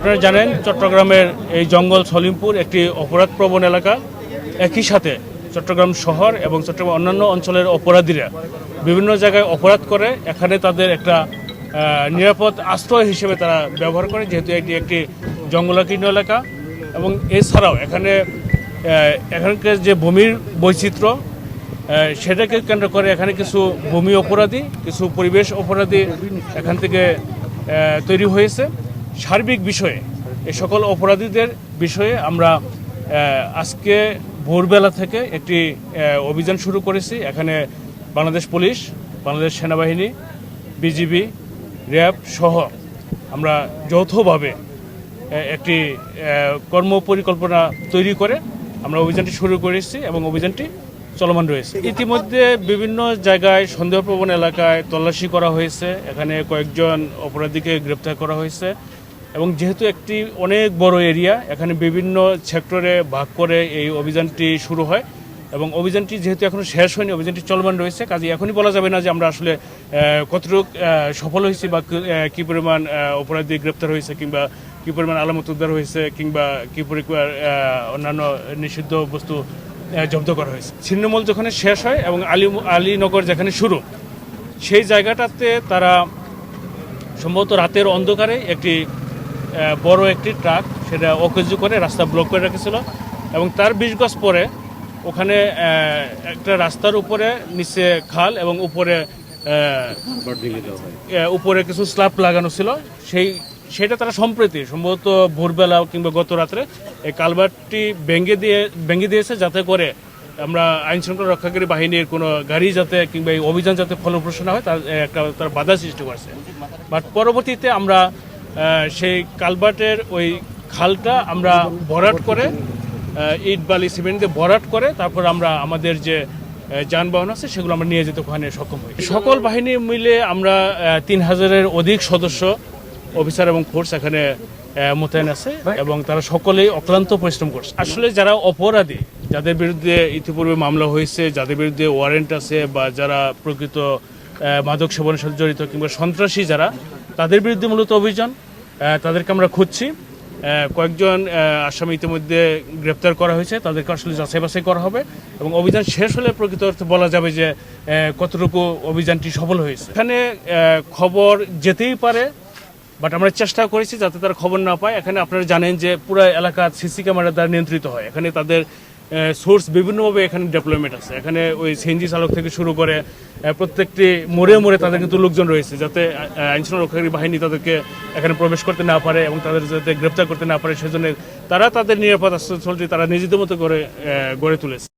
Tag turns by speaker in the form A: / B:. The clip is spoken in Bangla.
A: আপনারা জানেন চট্টগ্রামের এই জঙ্গল সলিমপুর একটি অপরাধপ্রবণ এলাকা। একই সাথে চট্টগ্রাম শহর এবং চট্টগ্রাম অন্যান্য অঞ্চলের অপরাধীরা বিভিন্ন জায়গায় অপরাধ করে এখানে তাদের একটা নিরাপদ আশ্রয় হিসেবে তারা ব্যবহার করে, যেহেতু এটি একটি জঙ্গলাকীর্ণ এলাকা। এবং এছাড়াও এখানকার যে ভূমির বৈচিত্র্য সেটাকে কেন্দ্র করে এখানে কিছু ভূমি অপরাধী, কিছু পরিবেশ অপরাধী এখান থেকে তৈরি হয়েছে। সার্বিক বিষয়ে এই সকল অপরাধীদের বিষয়ে আমরা আজকে ভোরবেলা থেকে একটি অভিযান শুরু করেছি। এখানে বাংলাদেশ পুলিশ, বাংলাদেশ সেনাবাহিনী, বিজিবি, র্যাব সহ আমরা যৌথভাবে একটি কর্মপরিকল্পনা তৈরি করে আমরা অভিযানটি শুরু করেছি এবং অভিযানটি চলমান রয়েছে। ইতিমধ্যে বিভিন্ন জায়গায় সন্দেহপ্রবণ এলাকায় তল্লাশি করা হয়েছে, এখানে কয়েকজন অপরাধীকে গ্রেপ্তার করা হয়েছে। এবং যেহেতু একটি অনেক বড় এরিয়া, এখানে বিভিন্ন সেক্টরে ভাগ করে এই অভিযানটি শুরু হয় এবং অভিযানটি যেহেতু এখনও শেষ হয়নি, অভিযানটি চলমান রয়েছে, কাজে এখনই বলা যাবে না যে আমরা আসলে কতটুকু সফল হয়েছি বা কী পরিমাণ অপরাধী গ্রেপ্তার হয়েছে কিংবা কী পরিমাণ আলামত উদ্ধার হয়েছে কিংবা কী পরিমাণ অন্যান্য নিষিদ্ধ বস্তু জব্দ করা হয়েছে। ছিন্নমূল যেখানে শেষ হয় এবং আলীনগর যেখানে শুরু, সেই জায়গাটাতে তারা সম্ভবত রাতের অন্ধকারে একটি বড় একটি ট্রাক সেটা অকেজু করে রাস্তা ব্লক করে রেখেছিল এবং তার 20 গজ পরে ওখানে একটা রাস্তার উপরে নিচে খাল এবং উপরে কিছু স্ল্যাব লাগানো ছিল। সেটা তারা সম্প্রতি সম্ভবত ভোরবেলা কিংবা গত রাত্রে এই কালভার্টটি ভেঙে দিয়েছে, যাতে করে আমরা আইন শৃঙ্খলা রক্ষাকারী বাহিনীর কোনো গাড়ি যাতে কিংবা এই অভিযান যাতে ফলপ্রসূ না হয় তার বাধা সৃষ্টি করছে। বাট পরবর্তীতে আমরা সেই কালভার্টের ওই খালটা আমরা ভরাট করে ইট বালি সিমেন্ট দিয়ে ভরাট করে তারপর আমরা আমাদের যে যানবাহন আছে সেগুলো আমরা নিয়ে যেতে ওখানে সক্ষম হই। সকল বাহিনী মিলে আমরা 3000-এর অধিক সদস্য, অফিসার এবং ফোর্স এখানে মোতায়েন আছে এবং তারা সকলেই অক্লান্ত পরিশ্রম করছে। আসলে যারা অপরাধী, যাদের বিরুদ্ধে ইতিপূর্বে মামলা হয়েছে, যাদের বিরুদ্ধে ওয়ারেন্ট আছে বা যারা প্রকৃত মাদক সেবনের সাথে জড়িত কিংবা সন্ত্রাসী যারা, তাদের বিরুদ্ধে মূলত অভিযান, তাদেরকে আমরা খুঁজছি। কয়েকজন আসামি ইতিমধ্যে গ্রেপ্তার করা হয়েছে, তাদেরকে আসলে যাচাই বাছাই করা হবে এবং অভিযান শেষ হলে প্রকৃত অর্থে বলা যাবে যে কতটুকু অভিযানটি সফল হয়েছে। এখানে খবর যেতেই পারে, বাট আমরা চেষ্টা করেছি যাতে তারা খবর না পায়। এখানে আপনারা জানেন যে পুরো এলাকা সিসি ক্যামেরা দ্বারা নিয়ন্ত্রিত হয়। এখানে তাদের সোর্স বিভিন্নভাবে এখানে ডেভেলপমেন্ট আছে। এখানে ওই সিএনজি চালক থেকে শুরু করে প্রত্যেকটি মোড়ে মোড়ে তাদের কিন্তু লোকজন রয়েছে, যাতে আইনশৃঙ্খলা রক্ষাকারী বাহিনী তাদেরকে এখানে প্রবেশ করতে না পারে এবং তাদের যাতে গ্রেপ্তার করতে না পারে, সেজন্য তারা তাদের নিরাপদ আশ্রয়স্থলটি তারা নিজেদের মতো করে গড়ে তুলেছে।